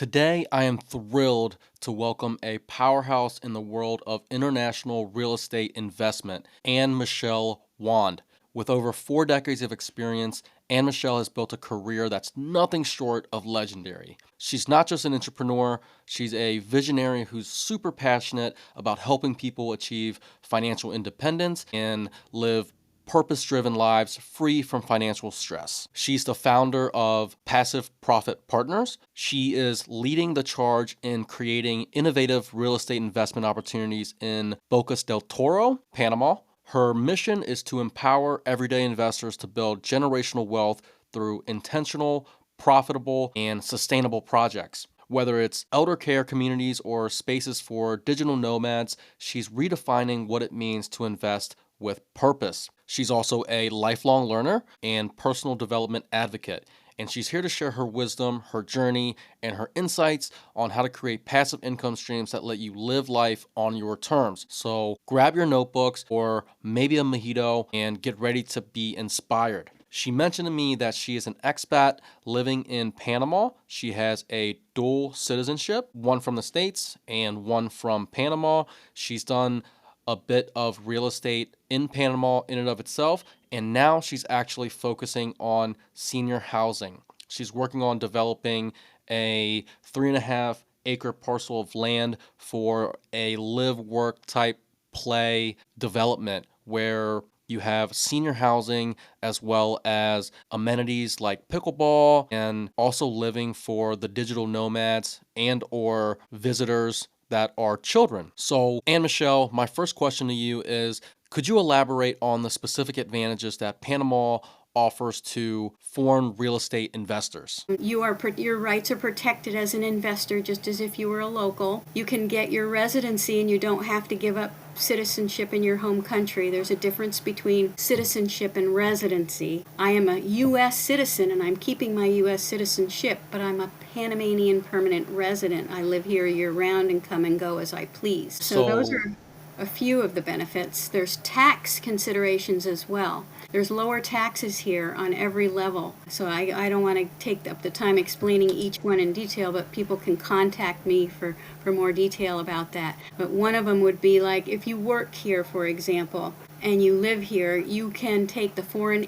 Today, I am thrilled to welcome a powerhouse in the world of international real estate investment, Anne Michelle Wand. With over 4 decades of experience, Anne Michelle has built a career that's nothing short of legendary. She's not just an entrepreneur, she's a visionary who's super passionate about helping people achieve financial independence and live purpose-driven lives free from financial stress. She's the founder of Passive Profit Partners. She is leading the charge in creating innovative real estate investment opportunities in Bocas del Toro, Panama. Her mission is to empower everyday investors to build generational wealth through intentional, profitable, and sustainable projects. Whether it's elder care communities or spaces for digital nomads, she's redefining what it means to invest with purpose. She's also a lifelong learner and personal development advocate, and she's here to share her wisdom, her journey, and her insights on how to create passive income streams that let you live life on your terms. So grab your notebooks or maybe a mojito and get ready to be inspired. She mentioned to me that she is an expat living in Panama. She has a dual citizenship, one from the States and one from Panama. She's done a bit of real estate in Panama in and of itself, and now she's actually focusing on senior housing. She's working on developing a 3.5 acre parcel of land for a live work type play development where you have senior housing as well as amenities like pickleball and also living for the digital nomads and or visitors that are children. So, Anne Michelle, my first question to you is, could you elaborate on the specific advantages that Panama offers to foreign real estate investors? Your rights are protected as an investor, just as if you were a local. You can get your residency and you don't have to give up citizenship in your home country. There's a difference between citizenship and residency. I am a U.S. citizen and I'm keeping my U.S. citizenship, but I'm a Panamanian permanent resident. I live here year round and come and go as I please. So those are a few of the benefits. There's tax considerations as well. There's lower taxes here on every level. So I don't want to take up the time explaining each one in detail, but people can contact me for more detail about that. But one of them would be like if you work here, for example, and you live here, you can take the foreign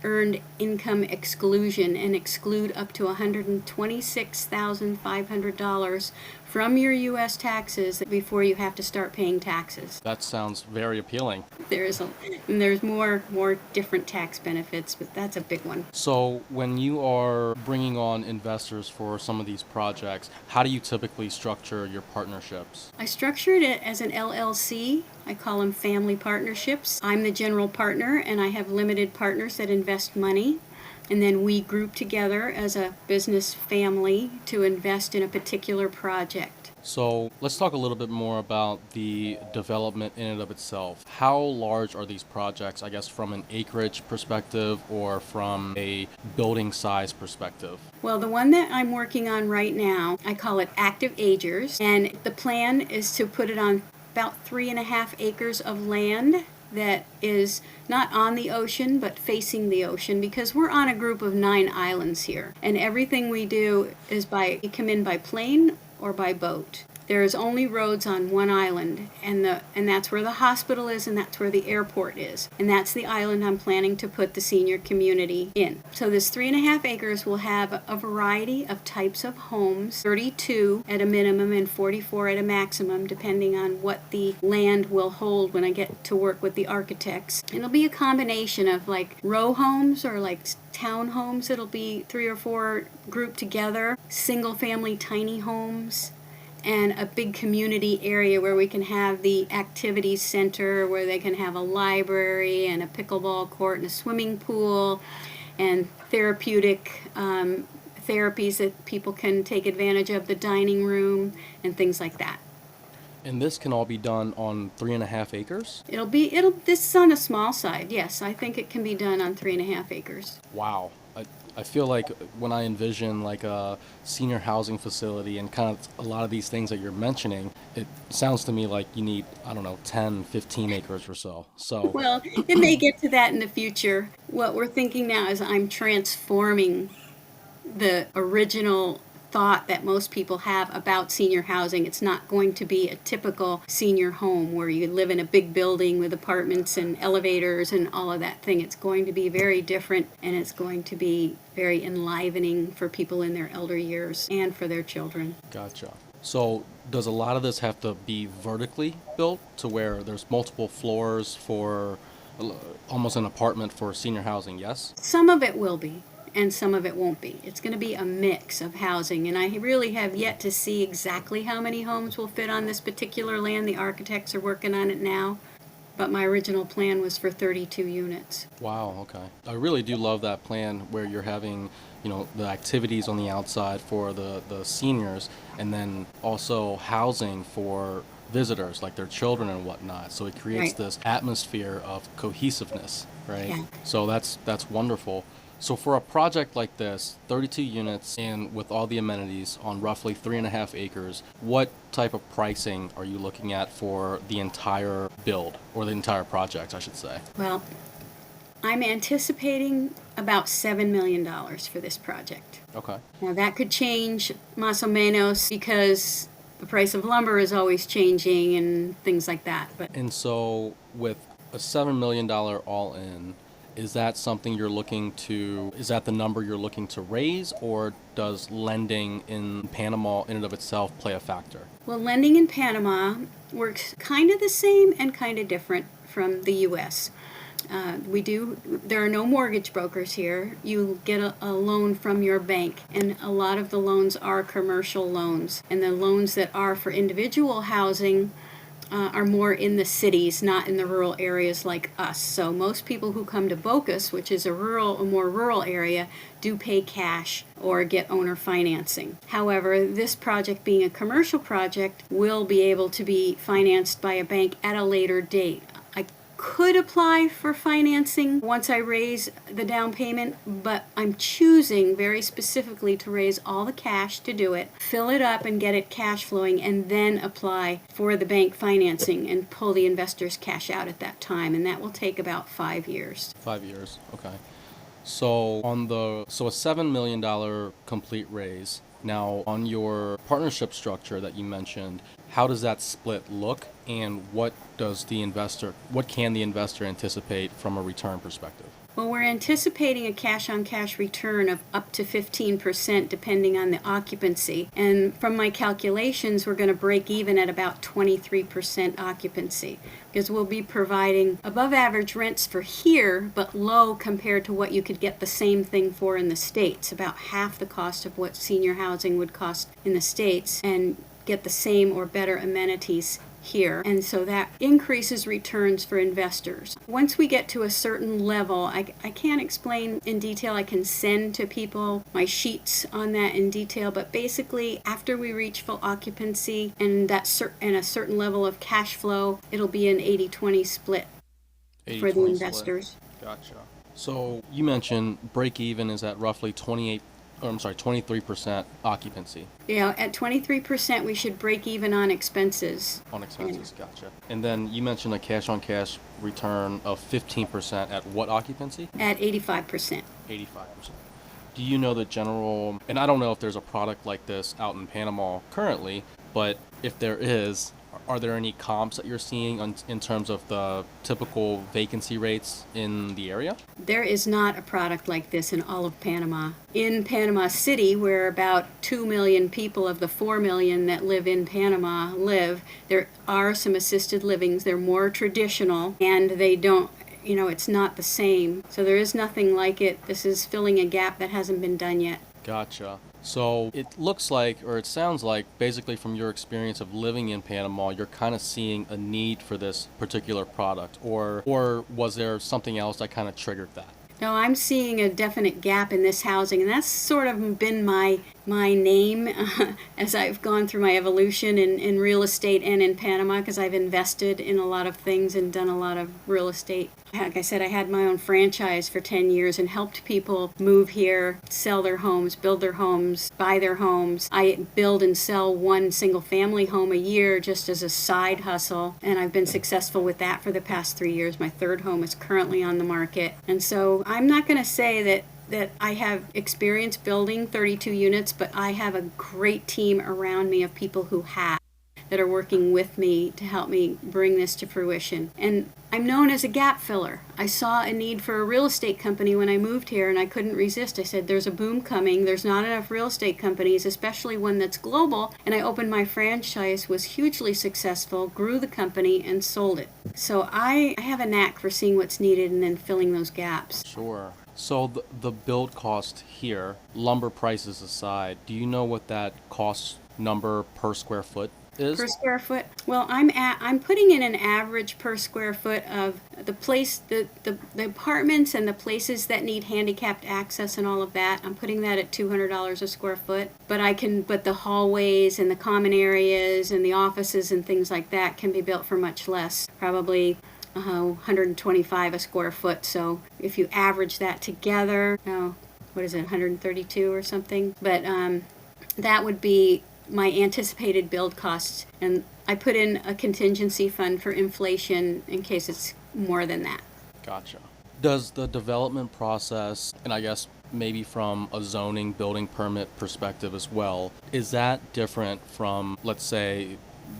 earned income exclusion and exclude up to $126,500 from your U.S. taxes before you have to start paying taxes. That sounds very appealing. There's more different tax benefits, but that's a big one. So, when you are bringing on investors for some of these projects, how do you typically structure your partnerships? I structured it as an LLC. I call them family partnerships. I'm the general partner, and I have limited partners that invest money. And then we group together as a business family to invest in a particular project. So let's talk a little bit more about the development in and of itself. How large are these projects, I guess, from an acreage perspective or from a building size perspective? Well, the one that I'm working on right now, I call it Active Agers. And the plan is to put it on about 3.5 acres of land that is not on the ocean but facing the ocean, because we're on a group of 9 islands here, and everything we do is you come in by plane or by boat. There's only roads on one island, and that's where the hospital is, and that's where the airport is, and that's the island I'm planning to put the senior community in. So this 3.5 acres will have a variety of types of homes, 32 at a minimum and 44 at a maximum, depending on what the land will hold when I get to work with the architects. It'll be a combination of like row homes or like townhomes. It'll be 3 or 4 grouped together, single family tiny homes, and a big community area where we can have the activity center, where they can have a library and a pickleball court and a swimming pool and therapeutic therapies that people can take advantage of, the dining room and things like that. And this can all be done on 3.5 acres? This is on the small side, yes. I think it can be done on 3.5 acres. Wow. I feel like when I envision like a senior housing facility and kind of a lot of these things that you're mentioning, it sounds to me like you need, I don't know, 10, 15 acres or so. Well, it may get to that in the future. What we're thinking now is I'm transforming the original thought that most people have about senior housing. It's not going to be a typical senior home where you live in a big building with apartments and elevators and all of that thing. It's going to be very different, and it's going to be very enlivening for people in their elder years and for their children. Gotcha. So does a lot of this have to be vertically built to where there's multiple floors for almost an apartment for senior housing, yes? Some of it will be, and some of it won't be. It's going to be a mix of housing, and I really have yet to see exactly how many homes will fit on this particular land. The architects are working on it now, but my original plan was for 32 units. Wow, okay. I really do love that plan where you're having, the activities on the outside for the seniors, and then also housing for visitors, like their children and whatnot. So it creates Right. this atmosphere of cohesiveness, right? Yeah. So that's wonderful. So for a project like this, 32 units and with all the amenities on roughly 3.5 acres, what type of pricing are you looking at for the entire build, or the entire project, I should say? Well, I'm anticipating about $7 million for this project. Okay. Now, that could change más o menos because the price of lumber is always changing and things like that. But And so with a $7 million all in, is that something you're looking to, is that the number you're looking to raise, or does lending in Panama in and of itself play a factor? well, lending in Panama works kind of the same and kind of different from the U.S. There are no mortgage brokers here. You get a loan from your bank, and a lot of the loans are commercial loans. And the loans that are for individual housing are more in the cities, not in the rural areas like us. So most people who come to Bocas, which is a more rural area, do pay cash or get owner financing. However, this project being a commercial project will be able to be financed by a bank at a later date. I could apply for financing once I raise the down payment, but I'm choosing very specifically to raise all the cash to do it, fill it up and get it cash flowing, and then apply for the bank financing and pull the investor's cash out at that time. And that will take about 5 years. 5 years, okay. So a $7 million complete raise. Now, on your partnership structure that you mentioned, how does that split look, and what can the investor anticipate from a return perspective? Well, we're anticipating a cash-on-cash return of up to 15% depending on the occupancy. And from my calculations, we're going to break even at about 23% occupancy because we'll be providing above average rents for here, but low compared to what you could get the same thing for in the States, about half the cost of what senior housing would cost in the States, and get the same or better amenities here. And so that increases returns for investors. Once we get to a certain level, I can't explain in detail. I can send to people my sheets on that in detail, but basically after we reach full occupancy and and a certain level of cash flow, it'll be an 80-20 split for the 80-20 investors. split. Gotcha. So you mentioned break even is at roughly 23% occupancy. At 23%, we should break even on expenses. On expenses, gotcha. And then you mentioned a cash-on-cash return of 15% at what occupancy? At 85%. 85%. Do you know the general, and I don't know if there's a product like this out in Panama currently, but if there is, are there any comps that you're seeing in terms of the typical vacancy rates in the area? There is not a product like this in all of Panama. In Panama City, where about 2 million people of the 4 million that live in Panama live, there are some assisted livings. They're more traditional, and they don't, it's not the same. So there is nothing like it. This is filling a gap that hasn't been done yet. Gotcha. So it looks like, or it sounds like, basically from your experience of living in Panama, you're kind of seeing a need for this particular product, or was there something else that kind of triggered that? No, I'm seeing a definite gap in this housing, and that's sort of been my name as I've gone through my evolution in real estate and in Panama, because I've invested in a lot of things and done a lot of real estate. Like I said, I had my own franchise for 10 years and helped people move here, sell their homes, build their homes, buy their homes. I build and sell one single family home a year just as a side hustle, and I've been successful with that for the past 3 years. My third home is currently on the market. And so I'm not going to say that that I have experience building 32 units, but I have a great team around me of people who have, that are working with me to help me bring this to fruition. And I'm known as a gap filler. I saw a need for a real estate company when I moved here, and I couldn't resist. I said, there's a boom coming. There's not enough real estate companies, especially one that's global. And I opened my franchise, was hugely successful, grew the company, and sold it. So I have a knack for seeing what's needed and then filling those gaps. Sure. So the build cost here, lumber prices aside, do you know what that cost number per square foot is? Per square foot? Well, I'm putting in an average per square foot of the apartments and the places that need handicapped access and all of that. I'm putting that at $200 a square foot. But the hallways and the common areas and the offices and things like that can be built for much less. Probably 125 a square foot. So if you average that together, what is it, 132 or something? But that would be my anticipated build costs. And I put in a contingency fund for inflation in case it's more than that. Gotcha. Does the development process, and I guess maybe from a zoning building permit perspective as well, is that different from, let's say,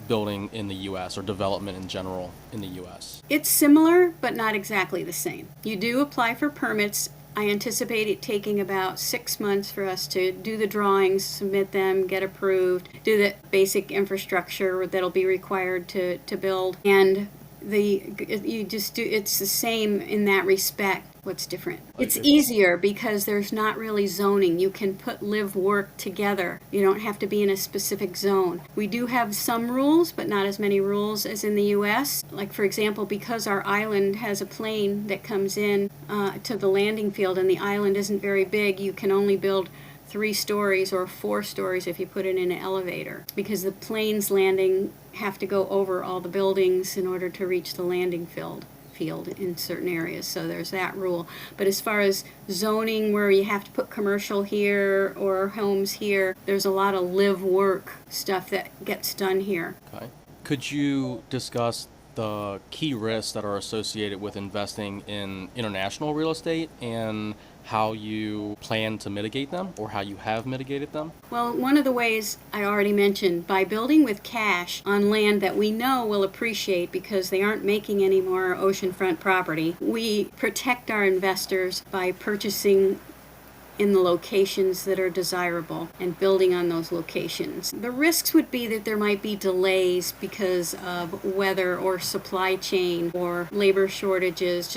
building in the U.S. or development in general in the U.S.? It's similar, but not exactly the same. You do apply for permits. I anticipate it taking about 6 months for us to do the drawings, submit them, get approved, do the basic infrastructure that'll be required to build. And it's the same in that respect. What's different? It's easier because there's not really zoning. You can put live work together. You don't have to be in a specific zone. We do have some rules, but not as many rules as in the U.S. Like, for example, because our island has a plane that comes in to the landing field and the island isn't very big, you can only build 3 stories or 4 stories if you put it in an elevator, because the planes landing have to go over all the buildings in order to reach the landing field in certain areas. So there's that rule. But as far as zoning, where you have to put commercial here or homes here, there's a lot of live work stuff that gets done here. Okay. Could you discuss the key risks that are associated with investing in international real estate and how you plan to mitigate them or how you have mitigated them? Well, one of the ways I already mentioned, by building with cash on land that we know will appreciate because they aren't making any more oceanfront property, we protect our investors by purchasing in the locations that are desirable and building on those locations. The risks would be that there might be delays because of weather or supply chain or labor shortages,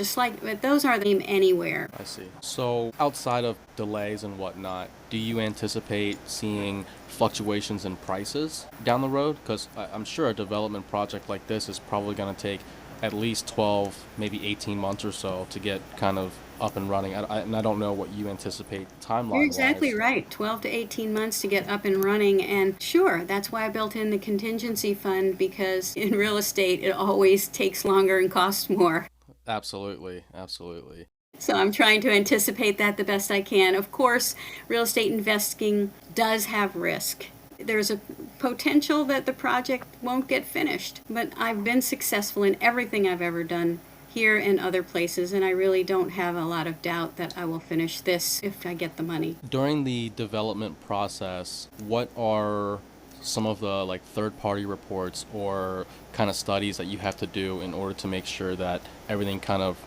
but those are the same anywhere. I see. So outside of delays and whatnot, do you anticipate seeing fluctuations in prices down the road? Because I'm sure a development project like this is probably going to take at least 12, maybe 18 months or so to get kind of up and running. And I don't know what you anticipate timeline-wise. You're exactly right. 12 to 18 months to get up and running. And sure, that's why I built in the contingency fund, because in real estate, it always takes longer and costs more. Absolutely. Absolutely. So I'm trying to anticipate that the best I can. Of course, real estate investing does have risk. There's a potential that the project won't get finished, but I've been successful in everything I've ever done here and other places, and I really don't have a lot of doubt that I will finish this if I get the money. During the development process, what are some of the third-party reports or kind of studies that you have to do in order to make sure that everything kind of,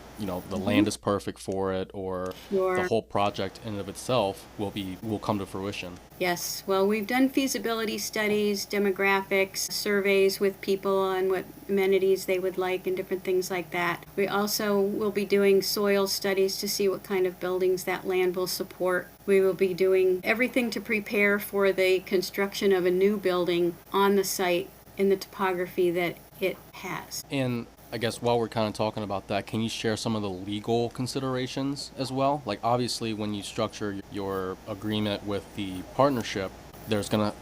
the land is perfect for it, or the whole project in and of itself will come to fruition? Yes. Well, we've done feasibility studies, demographics, surveys with people on what amenities they would like and different things like that. We also will be doing soil studies to see what kind of buildings that land will support. We will be doing everything to prepare for the construction of a new building on the site in the topography that it has. And I guess while we're kind of talking about that, can you share some of the legal considerations as well? Like, obviously, when you structure your agreement with the partnership, there's gonna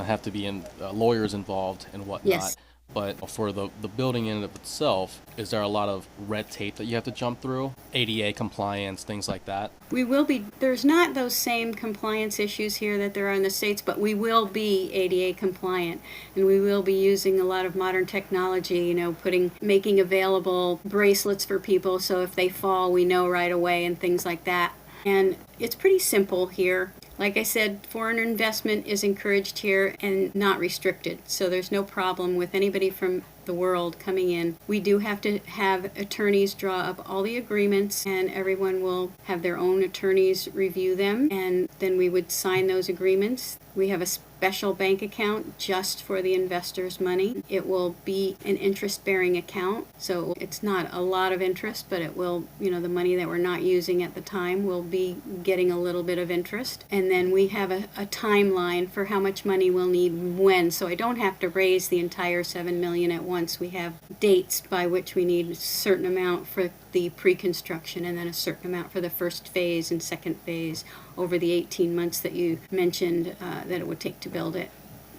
have to be lawyers involved and whatnot. Yes. But for the building in and of itself, is there a lot of red tape that you have to jump through? ADA compliance, things like that? There's not those same compliance issues here that there are in the States, but we will be ADA compliant, and we will be using a lot of modern technology, making available bracelets for people so if they fall, we know right away and things like that. And it's pretty simple here. Like I said, foreign investment is encouraged here and not restricted. So there's no problem with anybody from the world coming in. We do have to have attorneys draw up all the agreements, and everyone will have their own attorneys review them, and then we would sign those agreements. We have a special bank account just for the investors' money. It will be an interest-bearing account, so it's not a lot of interest, but it will, the money that we're not using at the time will be getting a little bit of interest. And then we have a timeline for how much money we'll need when, so I don't have to raise the entire $7 million at once. We have dates by which we need a certain amount for the pre-construction and then a certain amount for the first phase and second phase over the 18 months that you mentioned that it would take to build it.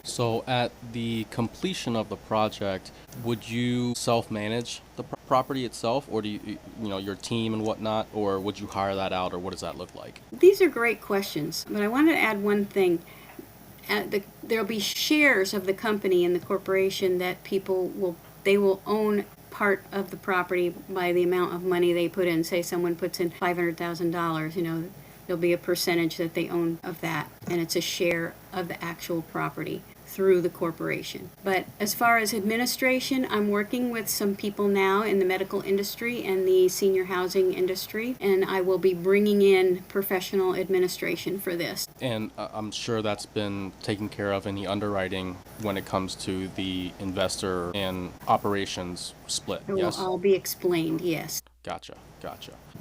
So at the completion of the project, would you self-manage the property itself, or do your team and whatnot, or would you hire that out, or what does that look like? These are great questions, but I wanted to add one thing. There'll be shares of the company and the corporation that they will own part of the property by the amount of money they put in. Say someone puts in $500,000, there'll be a percentage that they own of that, and it's a share of the actual property through the corporation. But as far as administration, I'm working with some people now in the medical industry and the senior housing industry, and I will be bringing in professional administration for this. And I'm sure that's been taken care of in the underwriting when it comes to the investor and operations split, It yes? will all be explained, yes. Gotcha.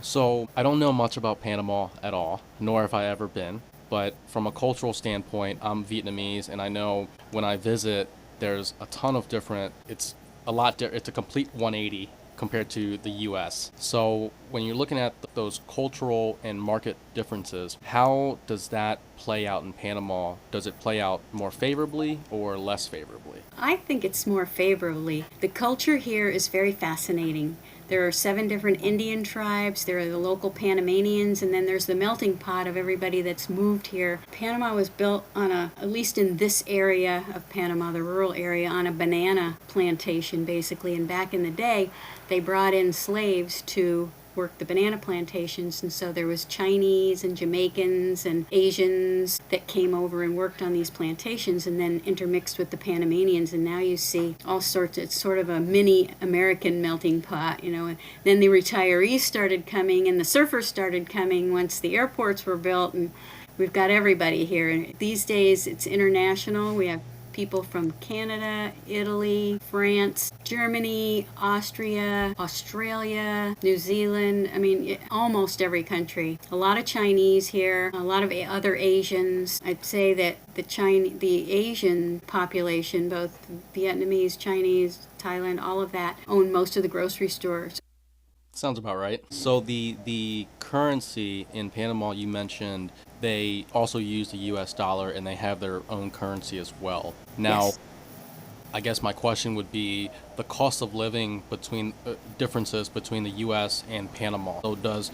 So I don't know much about Panama at all, nor have I ever been. But from a cultural standpoint, I'm Vietnamese, and I know when I visit, there's a ton of different. It's a complete 180 compared to the U.S. So when you're looking at those cultural and market differences, how does that play out in Panama? Does it play out more favorably or less favorably? I think it's more favorably. The culture here is very fascinating. There are 7 different Indian tribes, there are the local Panamanians, and then there's the melting pot of everybody that's moved here. Panama was built on at least in this area of Panama, the rural area, on a banana plantation basically. And back in the day, they brought in slaves to worked the banana plantations, and so there was Chinese and Jamaicans and Asians that came over and worked on these plantations and then intermixed with the Panamanians, and now you see all sorts. It's sort of a mini American melting pot, and then the retirees started coming and the surfers started coming once the airports were built, and we've got everybody here. And these days it's international. We have people from Canada, Italy, France, Germany, Austria, Australia, New Zealand, almost every country. A lot of Chinese here, a lot of other Asians. I'd say that the Asian population, both Vietnamese, Chinese, Thailand, all of that, own most of the grocery stores. Sounds about right. So the currency in Panama, you mentioned they also use the US dollar and they have their own currency as well. Now, Yes. I guess my question would be the cost of living between differences between the US and Panama. So does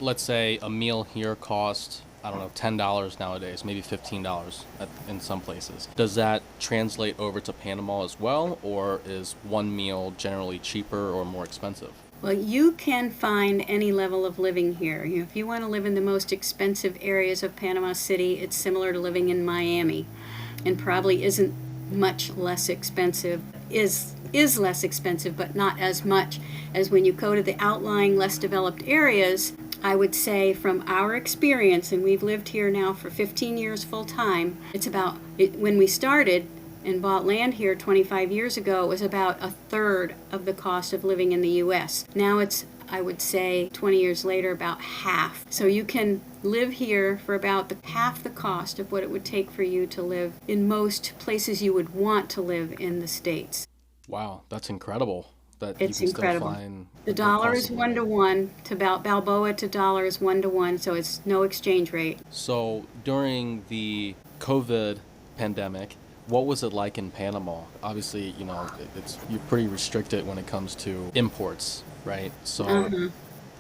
let's say a meal here cost, I don't know, $10 nowadays, maybe $15 in some places. Does that translate over to Panama as well, or is one meal generally cheaper or more expensive? Well, you can find any level of living here. If you want to live in the most expensive areas of Panama City, it's similar to living in Miami, and probably isn't much less expensive. Is less expensive, but not as much as when you go to the outlying, less developed areas. I would say from our experience, and we've lived here now for 15 years full time, when we started and bought land here 25 years ago, it was about a third of the cost of living in the U.S. Now it's, I would say, 20 years later, about half. So you can live here for about half the cost of what it would take for you to live in most places you would want to live in the States. Wow, that's incredible. That It's you can incredible. still find The a good dollar cost is of 1 to living. 1 to Balboa to dollar is 1 to 1, so it's no exchange rate. So during the COVID pandemic, what was it like in Panama? Obviously, you're pretty restricted when it comes to imports, right? So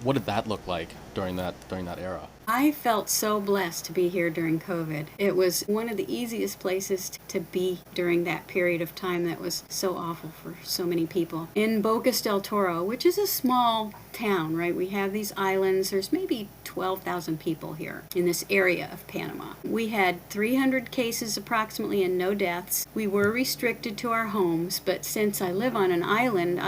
what did that look like during that era? I felt so blessed to be here during COVID. It was one of the easiest places to be during that period of time that was so awful for so many people. In Bocas del Toro, which is a small town, right? We have these islands. There's maybe 12,000 people here in this area of Panama. We had 300 cases approximately and no deaths. We were restricted to our homes, but since I live on an island,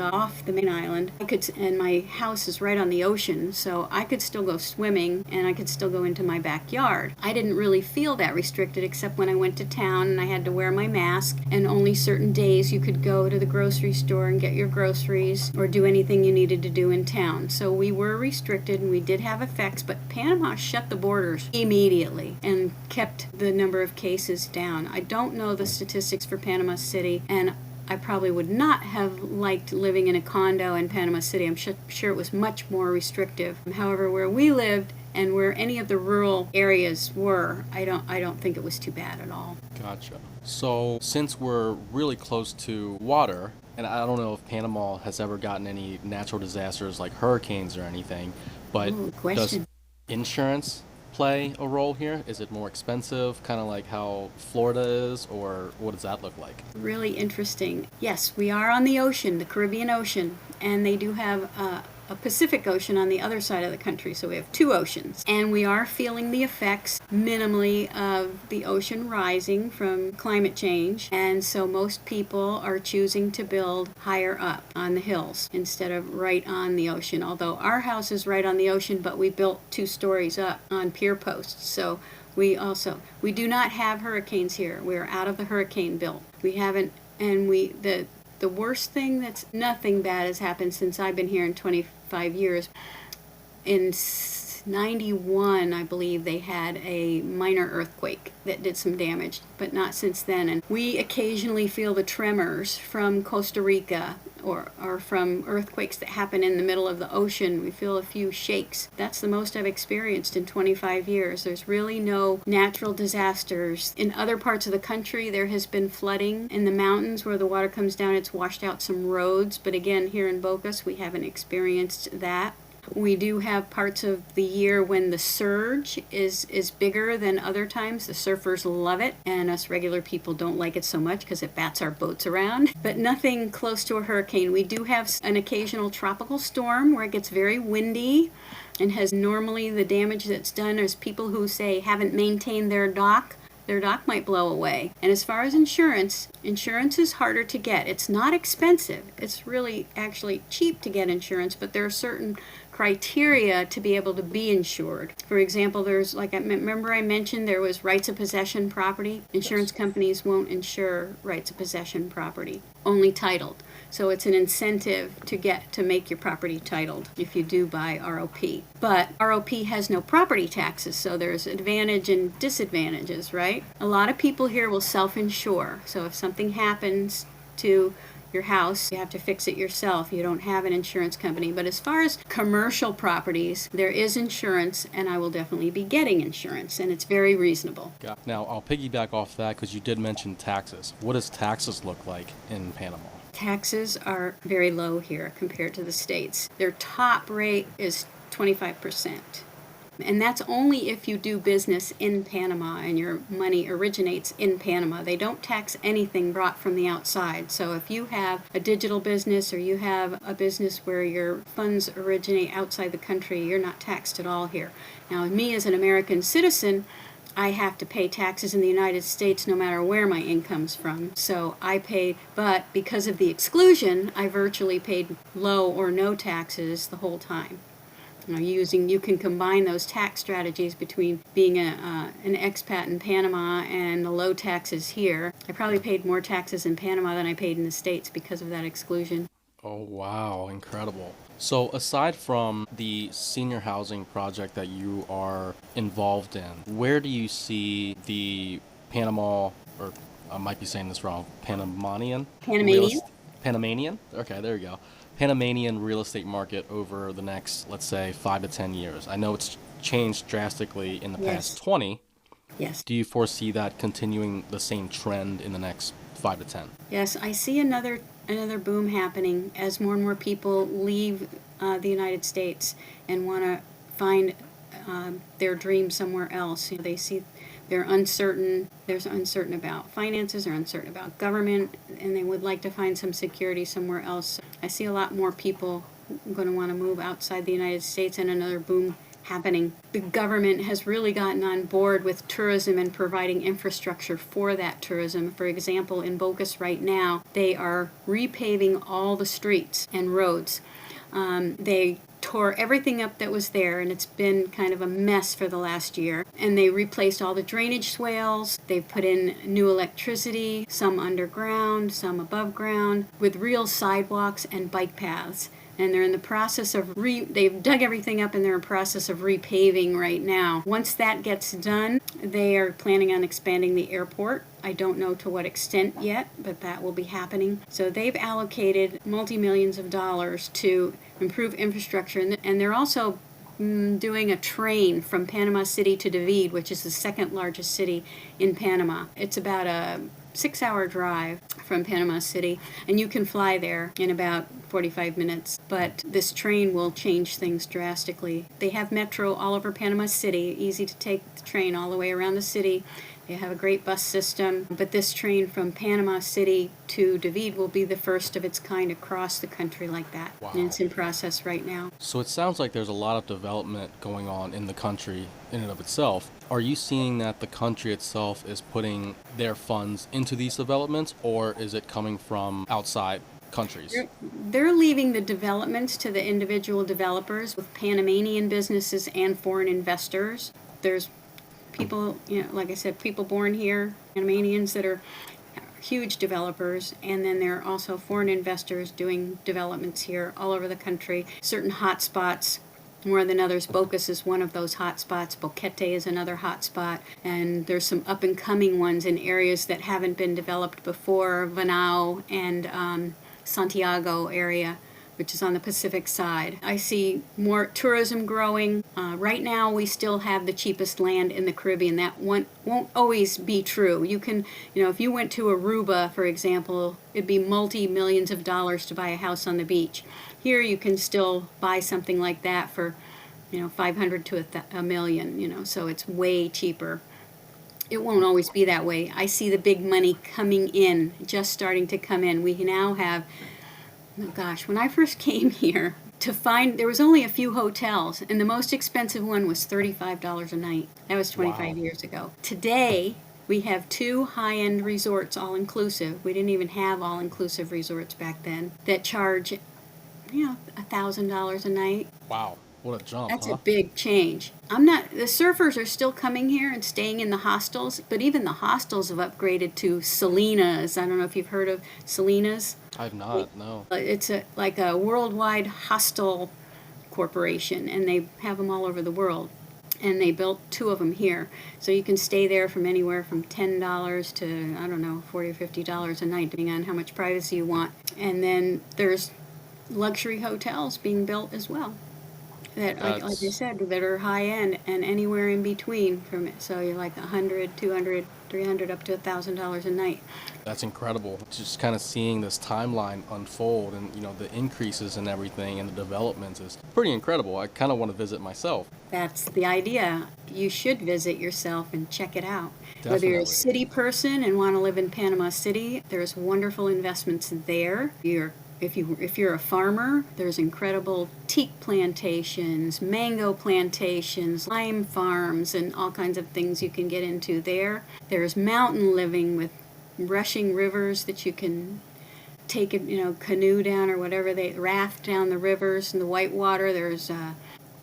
off the main island, and my house is right on the ocean, so I could still go swimming and I could still go into my backyard. I didn't really feel that restricted except when I went to town and I had to wear my mask, and only certain days you could go to the grocery store and get your groceries or do anything you needed to do in town. So we were restricted and we did have effects, but Panama shut the borders immediately and kept the number of cases down. I don't know the statistics for Panama City, and I probably would not have liked living in a condo in Panama City. I'm sure it was much more restrictive. However, where we lived and where any of the rural areas were, I don't think it was too bad at all. Gotcha. So, since we're really close to water, and I don't know if Panama has ever gotten any natural disasters like hurricanes or anything, but Ooh, does question. insurance play a role here? Is it more expensive, kind of like how Florida is, or what does that look like? Really interesting. Yes, we are on the ocean, the Caribbean Ocean, and they do have a Pacific Ocean on the other side of the country, so we have two oceans. And we are feeling the effects minimally of the ocean rising from climate change, and so most people are choosing to build higher up on the hills instead of right on the ocean. Although our house is right on the ocean, but we built 2 stories up on pier posts, so we do not have hurricanes here. We're out of the hurricane belt. We haven't, and the worst thing, that's nothing bad has happened since I've been here in 25 years. In 91, I believe they had a minor earthquake that did some damage, but not since then. And we occasionally feel the tremors from Costa Rica or from earthquakes that happen in the middle of the ocean. We feel a few shakes. That's the most I've experienced in 25 years. There's really no natural disasters. In other parts of the country, there has been flooding in the mountains where the water comes down. It's washed out some roads, but again, here in Bocas, we haven't experienced that. We do have parts of the year when the surge is bigger than other times. The surfers love it, and us regular people don't like it so much because it bats our boats around. But nothing close to a hurricane. We do have an occasional tropical storm where it gets very windy and has normally the damage that's done is people who, say, haven't maintained their dock might blow away. And as far as insurance is harder to get. It's not expensive. It's really actually cheap to get insurance, but there are certain criteria to be able to be insured. For example, there's, like, I remember I mentioned there was rights of possession property. Insurance companies won't insure rights of possession property, only titled. So it's an incentive to make your property titled if you do buy ROP. But ROP has no property taxes, so there's advantage and disadvantages, right? A lot of people here will self-insure. So if something happens to your house, you have to fix it yourself. You don't have an insurance company. But as far as commercial properties, there is insurance, and I will definitely be getting insurance, and it's very reasonable. Yeah. Now, I'll piggyback off that because you did mention taxes. What does taxes look like in Panama? Taxes are very low here compared to the States. Their top rate is 25%. And that's only if you do business in Panama and your money originates in Panama. They don't tax anything brought from the outside. So if you have a digital business or you have a business where your funds originate outside the country, you're not taxed at all here. Now, me as an American citizen, I have to pay taxes in the United States no matter where my income's from. So I pay, but because of the exclusion, I virtually paid low or no taxes the whole time. You can combine those tax strategies between being an expat in Panama and the low taxes here. I probably paid more taxes in Panama than I paid in the States because of that exclusion. Oh, wow, incredible. So, aside from the senior housing project that you are involved in, where do you see the Panama, or I might be saying this wrong, Panamanian? Panamanian? Panamanian? Okay, there you go. Panamanian real estate market over the next, let's say, 5 to 10 years? I know it's changed drastically in the past Yes. 20. Yes. Do you foresee that continuing the same trend in the next 5 to 10? Yes, I see another boom happening as more and more people leave the United States and want to find their dream somewhere else. They see they're uncertain. They're uncertain about finances. They're uncertain about government, and they would like to find some security somewhere else. I see a lot more people going to want to move outside the United States, and another boom happening. The government has really gotten on board with tourism and providing infrastructure for that tourism. For example, in Bogus right now, they are repaving all the streets and roads. They tore everything up that was there, and it's been kind of a mess for the last year. And they replaced all the drainage swales. They've put in new electricity, some underground, some above ground, with real sidewalks and bike paths. And they're in the process of they've dug everything up, and they're in the process of repaving right now. Once that gets done, they are planning on expanding the airport. I don't know to what extent yet, but that will be happening. So they've allocated multi-millions of dollars to improve infrastructure, and they're also doing a train from Panama City to David, which is the second largest city in Panama. It's about a 6-hour drive from Panama City, and you can fly there in about 45 minutes. But this train will change things drastically. They have metro all over Panama City, easy to take the train all the way around the city. They have a great bus system, but this train from Panama City to David will be the first of its kind across the country like that. Wow. And it's in process right now. So it sounds like there's a lot of development going on in the country in and of itself. Are you seeing that the country itself is putting their funds into these developments, or is it coming from outside countries? They're leaving the developments to the individual developers with Panamanian businesses and foreign investors. There's people, like I said, people born here, Panamanians that are huge developers, and then there are also foreign investors doing developments here all over the country. Certain hot spots more than others. Bocas is one of those hot spots. Boquete is another hot spot, and there's some up and coming ones in areas that haven't been developed before. Vanao and Santiago area, which is on the Pacific side. I see more tourism growing. Right now, we still have the cheapest land in the Caribbean. That won't always be true. You can, if you went to Aruba, for example, it'd be multi-millions of dollars to buy a house on the beach. Here, you can still buy something like that for, 500 to a million, so it's way cheaper. It won't always be that way. I see the big money coming in, just starting to come in. We now have, oh gosh, when I first came here, there was only a few hotels, and the most expensive one was $35 a night. That was 25 years ago. Today, we have 2 high-end resorts, all-inclusive. We didn't even have all-inclusive resorts back then, that charge, $1,000 a night. Wow. What a jump, That's huh? a big change. The surfers are still coming here and staying in the hostels, but even the hostels have upgraded to Salinas. I don't know if you've heard of Salinas. I've not, no. It's like a worldwide hostel corporation, and they have them all over the world. And they built 2 of them here. So you can stay there from anywhere from $10 to, I don't know, $40 or $50 a night, depending on how much privacy you want. And then there's luxury hotels being built as well, that, like I said, that are high end, and anywhere in between from it. So you're like 100, 200, 300, up to $1,000 a night. That's incredible. Just kind of seeing this timeline unfold, and the increases and everything and the developments is pretty incredible. I kind of want to visit myself. That's the idea. You should visit yourself and check it out. Definitely. Whether you're a city person and want to live in Panama City, there's wonderful investments there. If you're a farmer, there's incredible teak plantations, mango plantations, lime farms, and all kinds of things you can get into there. There's mountain living with rushing rivers that you can take a canoe down, or whatever, they raft down the rivers in the whitewater. There's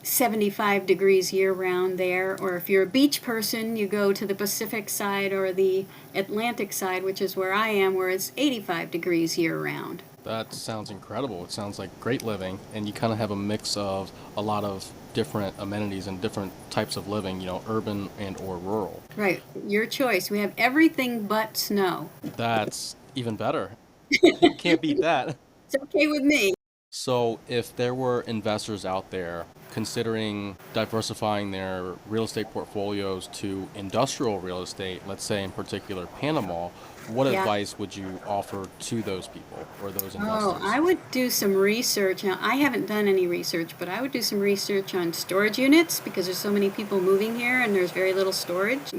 75 degrees year round there. Or if you're a beach person, you go to the Pacific side or the Atlantic side, which is where I am, where it's 85 degrees year round. That sounds incredible. It sounds like great living, and you kind of have a mix of a lot of different amenities and different types of living, urban and or rural. Right, your choice. We have everything but snow. That's even better. You can't beat that. It's okay with me. So if there were investors out there considering diversifying their real estate portfolios to industrial real estate, let's say in particular Panama, what advice would you offer to those people or those investors? Oh, I would do some research. Now, I haven't done any research, but I would do some research on storage units, because there's so many people moving here and there's very little storage,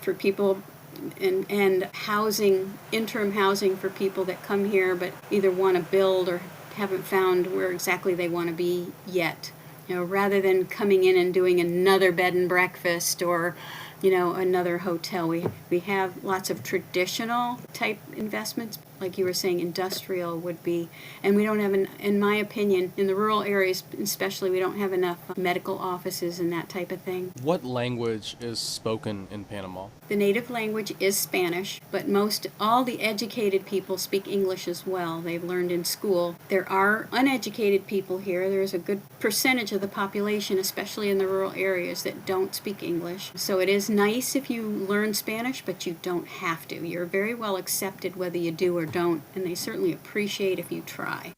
for people, and housing, interim housing for people that come here but either want to build or haven't found where exactly they want to be yet. Rather than coming in and doing another bed and breakfast or another hotel. We have lots of traditional type investments, like you were saying, industrial would be, and we don't have, in my opinion, in the rural areas especially, we don't have enough medical offices and that type of thing. What language is spoken in Panama? The native language is Spanish, but all the educated people speak English as well. They've learned in school. There are uneducated people here. There's a good percentage of the population, especially in the rural areas, that don't speak English. So it is nice if you learn Spanish, but you don't have to. You're very well accepted whether you do or don't, and they certainly appreciate if you try.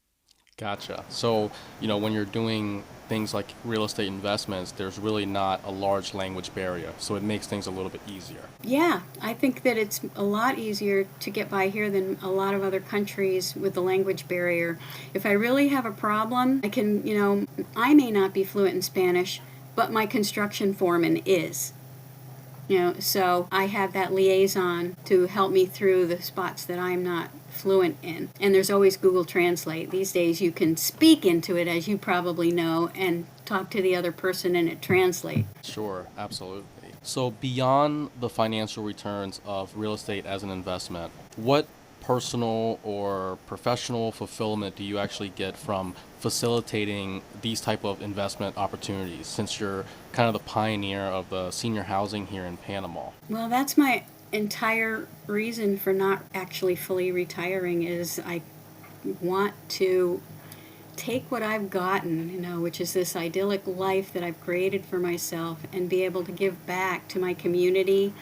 Gotcha. So, when you're doing things like real estate investments, there's really not a large language barrier. So it makes things a little bit easier. Yeah, I think that it's a lot easier to get by here than a lot of other countries with the language barrier. If I really have a problem, I may not be fluent in Spanish, but my construction foreman is. So I have that liaison to help me through the spots that I'm not fluent in. And there's always Google Translate. These days you can speak into it, as you probably know, and talk to the other person and it translates. Sure, absolutely. So beyond the financial returns of real estate as an investment, what personal or professional fulfillment do you actually get from facilitating these type of investment opportunities, since you're kind of the pioneer of the senior housing here in Panama? Well, that's my entire reason for not actually fully retiring, is I want to take what I've gotten, which is this idyllic life that I've created for myself, and be able to give back to my community,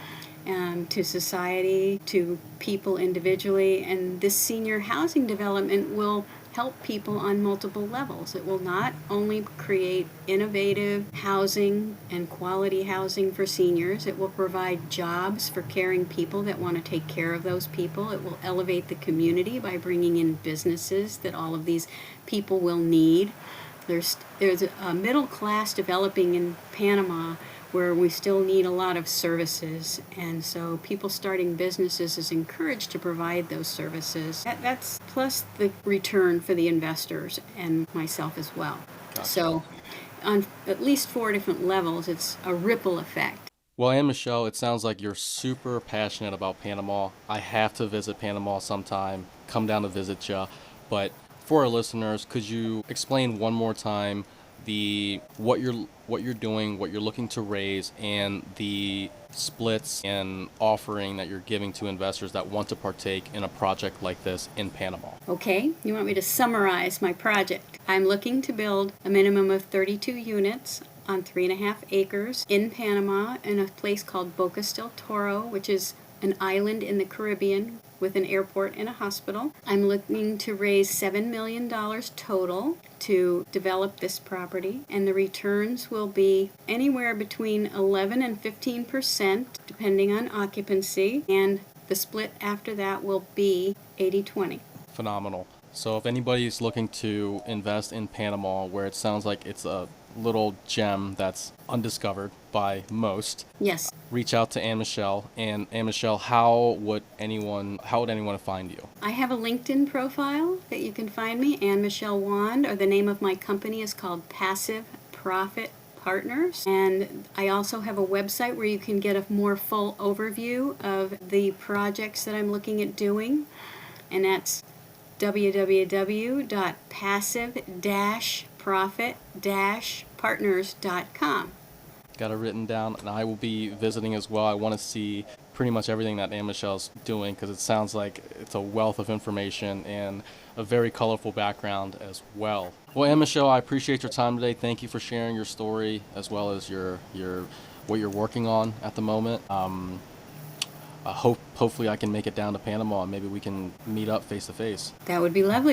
to society, to people individually. And this senior housing development will help people on multiple levels. It will not only create innovative housing and quality housing for seniors, it will provide jobs for caring people that want to take care of those people. It will elevate the community by bringing in businesses that all of these people will need. There's a middle class developing in Panama where we still need a lot of services, and so people starting businesses is encouraged to provide those services. That's plus the return for the investors and myself as well. Gotcha. So on at least 4 different levels, it's a ripple effect. Well, Ann Michelle, it sounds like you're super passionate about Panama. I have to visit Panama sometime, come down to visit you. But for our listeners, could you explain one more time what you're doing, what you're looking to raise, and the splits and offering that you're giving to investors that want to partake in a project like this in Panama? Okay, you want me to summarize my project? I'm looking to build a minimum of 32 units on 3.5 acres in Panama in a place called Bocas del Toro, which is an island in the Caribbean with an airport and a hospital. I'm looking to raise $7 million total to develop this property, and the returns will be anywhere between 11 and 15% depending on occupancy, and the split after that will be 80-20. Phenomenal. So if anybody's looking to invest in Panama, where it sounds like it's a little gem that's undiscovered by most, yes, reach out to Ann Michelle. And Ann Michelle, how would anyone find you? I have a LinkedIn profile that you can find me, Ann Michelle Wand, or the name of my company is called Passive Profit Partners. And I also have a website where you can get a more full overview of the projects that I'm looking at doing, and that's www.passive-profit-partners.com. Got it written down, and I will be visiting as well. I want to see pretty much everything that Ann Michelle's doing, because it sounds like it's a wealth of information and a very colorful background as well. Well, Ann Michelle, I appreciate your time today. Thank you for sharing your story as well as your what you're working on at the moment. Hopefully I can make it down to Panama and maybe we can meet up face to face. That would be lovely.